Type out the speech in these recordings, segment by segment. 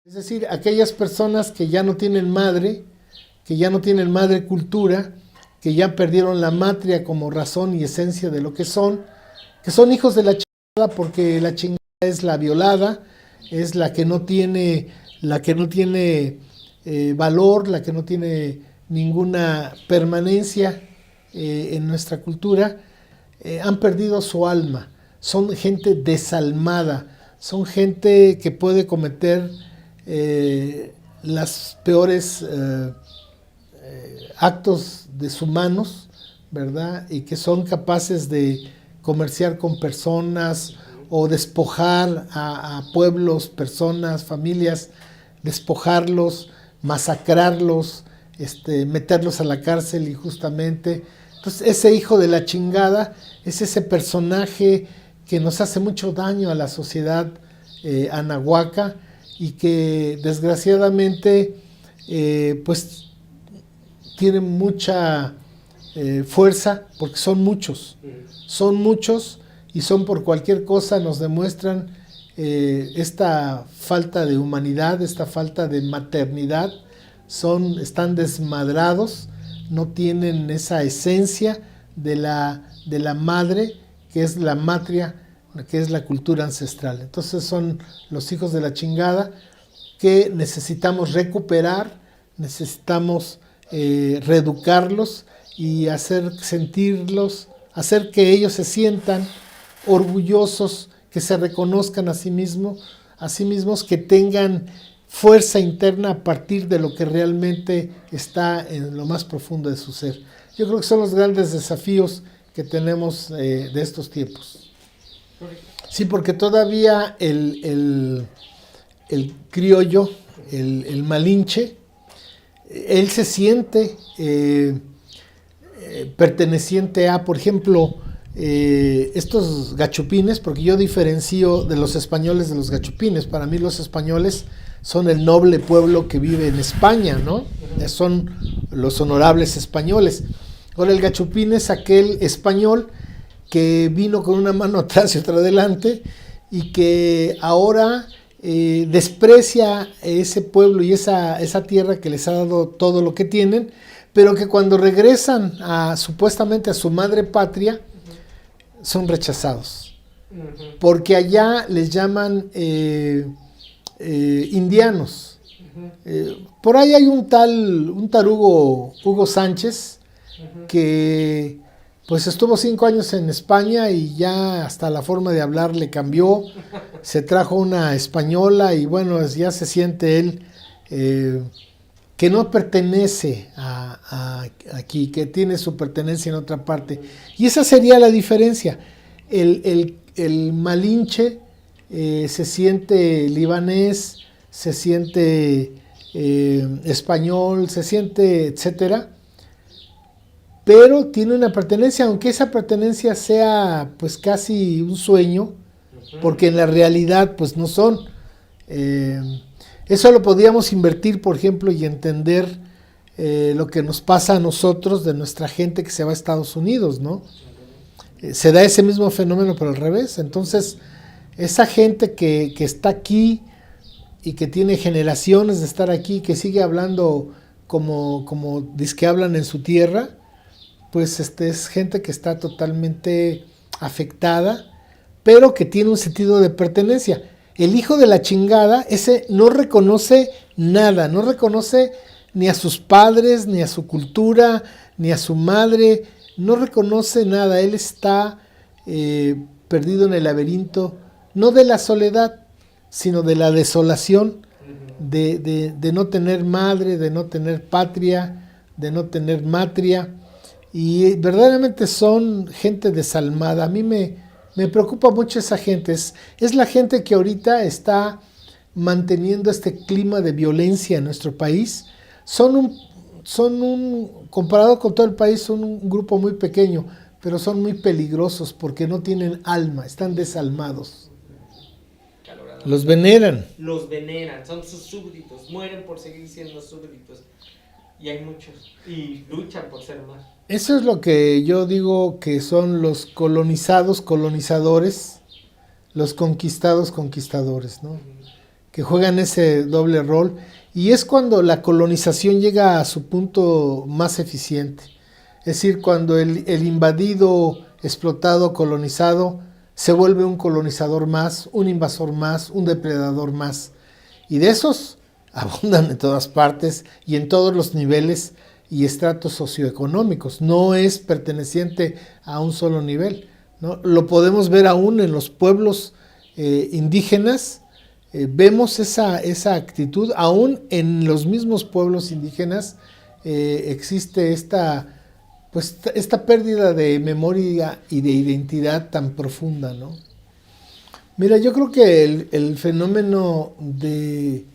Es decir, aquellas personas que ya no tienen madre, que ya no tienen madre cultura, que ya perdieron la matria como razón y esencia de lo que son hijos de la chingada, porque la chingada es la violada, es la que no tiene valor, la que no tiene ninguna permanencia en nuestra cultura, han perdido su alma, son gente desalmada, son gente que puede cometer las peores actos deshumanos, ¿verdad? Y que son capaces de comerciar con personas o despojar a pueblos, personas, familias, despojarlos, masacrarlos, meterlos a la cárcel injustamente. Entonces ese hijo de la chingada es ese personaje que nos hace mucho daño a la sociedad anahuaca y que desgraciadamente pues tiene mucha fuerza porque son muchos y son por cualquier cosa, nos demuestran esta falta de humanidad, esta falta de maternidad, están desmadrados, no tienen esa esencia de la madre, que es la matria, que es la cultura ancestral. Entonces son los hijos de la chingada que necesitamos recuperar, necesitamos reeducarlos y hacer sentirlos, hacer que ellos se sientan orgullosos, que se reconozcan a sí mismos, que tengan fuerza interna a partir de lo que realmente está en lo más profundo de su ser. Yo creo que son los grandes desafíos que tenemos de estos tiempos. Sí, porque todavía el criollo, el malinche, él se siente perteneciente a, por ejemplo, estos gachupines, porque yo diferencio de los españoles de los gachupines. Para mí los españoles son el noble pueblo que vive en España, ¿no? Son los honorables españoles. Ahora el gachupín es aquel español que vino con una mano atrás y otra adelante y que ahora desprecia ese pueblo y esa tierra que les ha dado todo lo que tienen, pero que cuando regresan supuestamente a su madre patria, son rechazados. Porque allá les llaman indianos. Por ahí hay un tarugo Hugo Sánchez, que pues estuvo 5 años en España y ya hasta la forma de hablar le cambió, se trajo una española y bueno, ya se siente él que no pertenece aquí, que tiene su pertenencia en otra parte. Y esa sería la diferencia. El malinche se siente libanés, se siente español, se siente etcétera, pero tiene una pertenencia, aunque esa pertenencia sea pues casi un sueño, porque en la realidad pues no son. Eso lo podríamos invertir, por ejemplo, y entender lo que nos pasa a nosotros de nuestra gente que se va a Estados Unidos, ¿no? Se da ese mismo fenómeno, pero al revés. Entonces, esa gente que está aquí y que tiene generaciones de estar aquí, que sigue hablando como dizque hablan en su tierra, pues es gente que está totalmente afectada, pero que tiene un sentido de pertenencia. El hijo de la chingada, ese no reconoce nada, no reconoce ni a sus padres, ni a su cultura, ni a su madre, no reconoce nada. Él está perdido en el laberinto, no de la soledad, sino de la desolación, de no tener madre, de no tener patria, de no tener matria. Y verdaderamente son gente desalmada. A mí me preocupa mucho esa gente. Es la gente que ahorita está manteniendo este clima de violencia en nuestro país. Comparado con todo el país, son un grupo muy pequeño, pero son muy peligrosos porque no tienen alma, están desalmados. Los veneran. Los veneran, son sus súbditos, mueren por seguir siendo súbditos. Y hay muchos, y luchan por ser más. Eso es lo que yo digo que son los colonizados, colonizadores, los conquistados, conquistadores, ¿no? que juegan ese doble rol, y es cuando la colonización llega a su punto más eficiente. Es decir, cuando el invadido, explotado, colonizado, se vuelve un colonizador más, un invasor más, un depredador más. Y de esos abundan en todas partes y en todos los niveles y estratos socioeconómicos. No es perteneciente a un solo nivel, ¿no? Lo podemos ver aún en los pueblos indígenas. Vemos esa actitud, aún en los mismos pueblos indígenas existe esta pérdida de memoria y de identidad tan profunda, ¿no? Mira, yo creo que el fenómeno de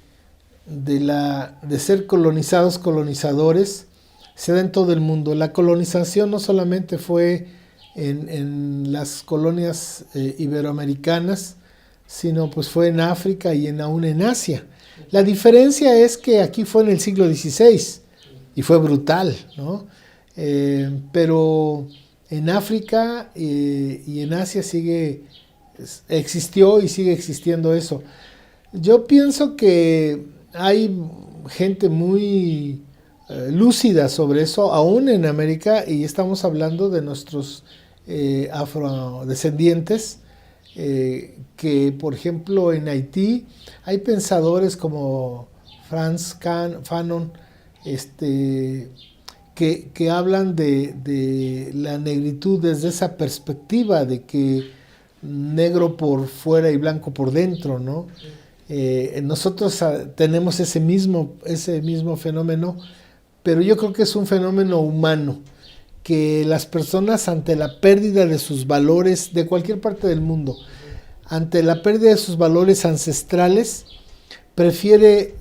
ser colonizados, colonizadores, se da en todo el mundo. La colonización no solamente fue en las colonias iberoamericanas, sino pues fue en África y aún en Asia. La diferencia es que aquí fue en el siglo XVI y fue brutal, ¿no? Pero en África y en Asia existió y sigue existiendo eso. Yo pienso que hay gente muy lúcida sobre eso, aún en América, y estamos hablando de nuestros afrodescendientes, que por ejemplo en Haití hay pensadores como Frantz Fanon, que hablan de la negritud desde esa perspectiva de que negro por fuera y blanco por dentro, ¿no? Nosotros tenemos ese mismo fenómeno, pero yo creo que es un fenómeno humano, que las personas ante la pérdida de sus valores de cualquier parte del mundo, ante la pérdida de sus valores ancestrales, prefiere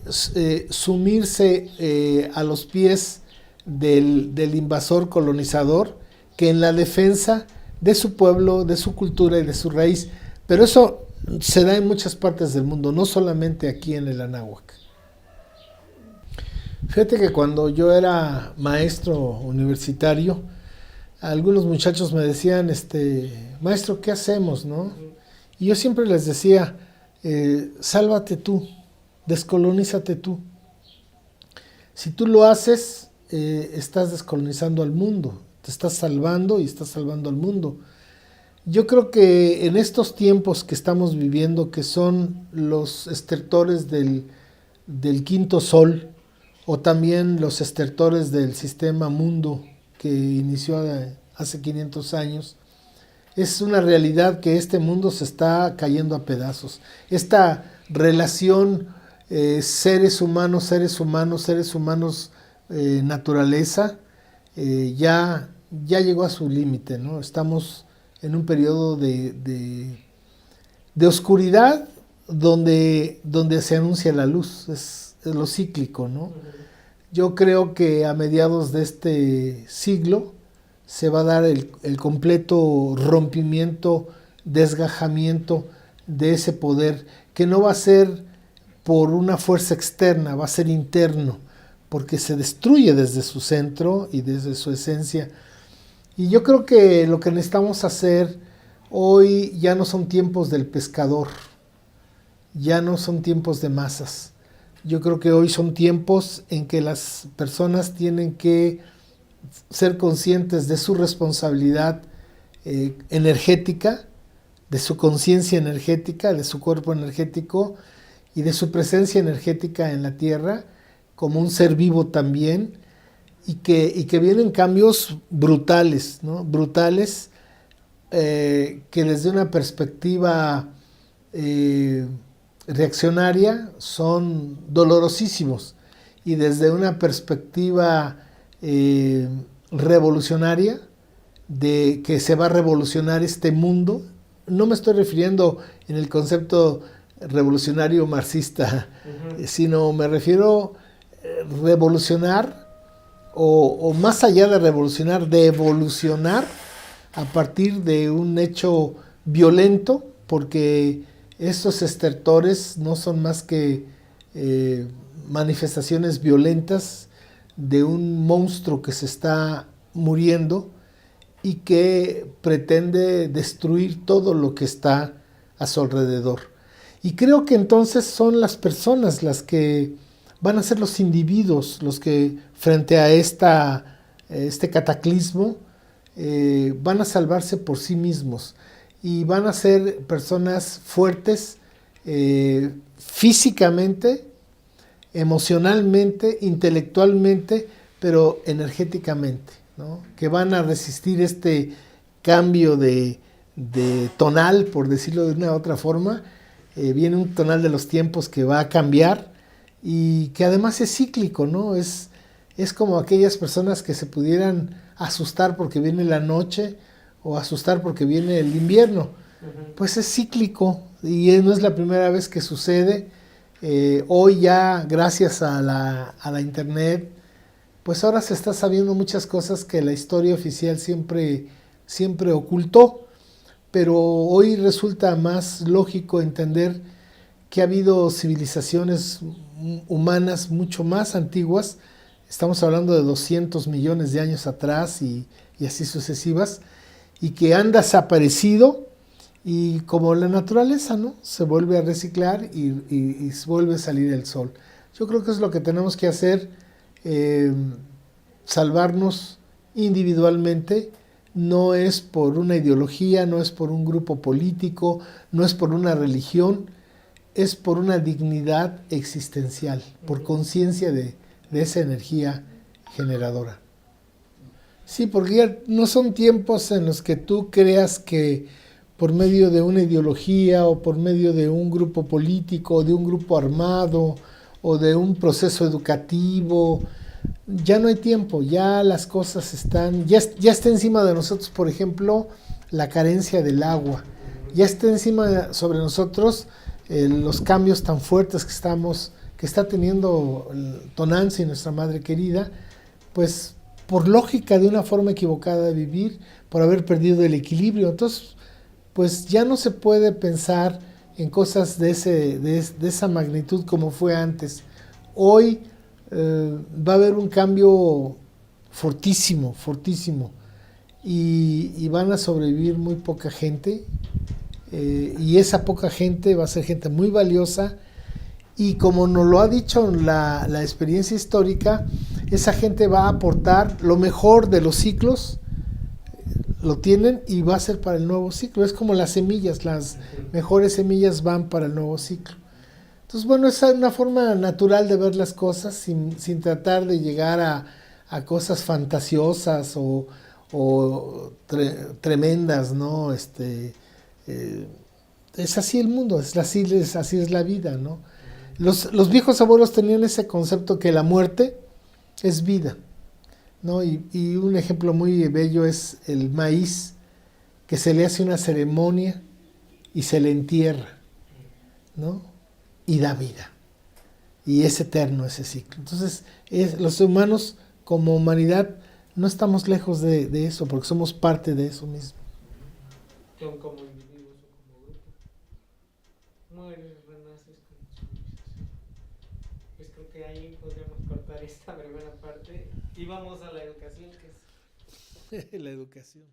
sumirse a los pies del invasor colonizador que en la defensa de su pueblo, de su cultura y de su raíz. Pero eso se da en muchas partes del mundo, no solamente aquí en el Anáhuac. Fíjate que cuando yo era maestro universitario, algunos muchachos me decían, maestro, ¿qué hacemos, no? Y yo siempre les decía, sálvate tú, descolonízate tú. Si tú lo haces, estás descolonizando al mundo, te estás salvando y estás salvando al mundo. Yo creo que en estos tiempos que estamos viviendo, que son los estertores del quinto sol, o también los estertores del sistema mundo que inició hace 500 años, es una realidad que este mundo se está cayendo a pedazos. Esta relación seres humanos, naturaleza, ya llegó a su límite, ¿no? Estamos en un periodo de oscuridad donde se anuncia la luz, es lo cíclico, ¿no? Yo creo que a mediados de este siglo se va a dar el completo rompimiento, desgajamiento de ese poder, que no va a ser por una fuerza externa, va a ser interno, porque se destruye desde su centro y desde su esencia. Y yo creo que lo que necesitamos hacer hoy ya no son tiempos del pescador, ya no son tiempos de masas. Yo creo que hoy son tiempos en que las personas tienen que ser conscientes de su responsabilidad energética, de su conciencia energética, de su cuerpo energético y de su presencia energética en la tierra, como un ser vivo también, y que vienen cambios brutales, ¿no? Brutales, que desde una perspectiva reaccionaria son dolorosísimos, y desde una perspectiva revolucionaria, de que se va a revolucionar este mundo. No me estoy refiriendo en el concepto revolucionario marxista, sino me refiero revolucionar, o más allá de revolucionar, de evolucionar a partir de un hecho violento, porque estos estertores no son más que manifestaciones violentas de un monstruo que se está muriendo y que pretende destruir todo lo que está a su alrededor. Y creo que entonces son las personas las que van a ser los individuos, los que frente a este cataclismo van a salvarse por sí mismos y van a ser personas fuertes físicamente, emocionalmente, intelectualmente, pero energéticamente, ¿no? Que van a resistir este cambio de tonal, por decirlo de una u otra forma. Viene un tonal de los tiempos que va a cambiar y que además es cíclico, ¿no? Es como aquellas personas que se pudieran asustar porque viene la noche o asustar porque viene el invierno. Pues es cíclico y no es la primera vez que sucede. Hoy ya, gracias a la internet, pues ahora se está sabiendo muchas cosas que la historia oficial siempre ocultó. Pero hoy resulta más lógico entender que ha habido civilizaciones humanas mucho más antiguas, estamos hablando de 200 millones de años atrás y así sucesivas, y que han desaparecido y como la naturaleza, ¿no? Se vuelve a reciclar y vuelve a salir el sol. Yo creo que es lo que tenemos que hacer, salvarnos individualmente. No es por una ideología, no es por un grupo político, no es por una religión, es por una dignidad existencial, por conciencia de esa energía generadora. Sí, porque ya no son tiempos en los que tú creas que por medio de una ideología o por medio de un grupo político o de un grupo armado o de un proceso educativo, ya no hay tiempo, ya las cosas están, ya está encima de nosotros, por ejemplo, la carencia del agua, ya está encima sobre nosotros los cambios tan fuertes que está teniendo Tonantzin, nuestra madre querida, pues por lógica de una forma equivocada de vivir, por haber perdido el equilibrio. Entonces, pues ya no se puede pensar en cosas de esa magnitud como fue antes. Hoy va a haber un cambio fortísimo, fortísimo, y van a sobrevivir muy poca gente, y esa poca gente va a ser gente muy valiosa, y como nos lo ha dicho la experiencia histórica, esa gente va a aportar lo mejor de los ciclos, lo tienen y va a ser para el nuevo ciclo. Es como las semillas, las mejores semillas van para el nuevo ciclo. Entonces, bueno, es una forma natural de ver las cosas sin tratar de llegar a cosas fantasiosas o tremendas, ¿no? Es así el mundo, así es la vida, ¿no? Los viejos abuelos tenían ese concepto que la muerte es vida, ¿no? Y un ejemplo muy bello es el maíz, que se le hace una ceremonia y se le entierra, ¿no? Y da vida. Y es eterno ese ciclo. Entonces, los humanos como humanidad no estamos lejos de eso, porque somos parte de eso mismo. Como individuos o como grupo. Mueres, renaces como civilización. Pues creo que ahí podríamos cortar esta primera parte y vamos a la educación, que es La educación.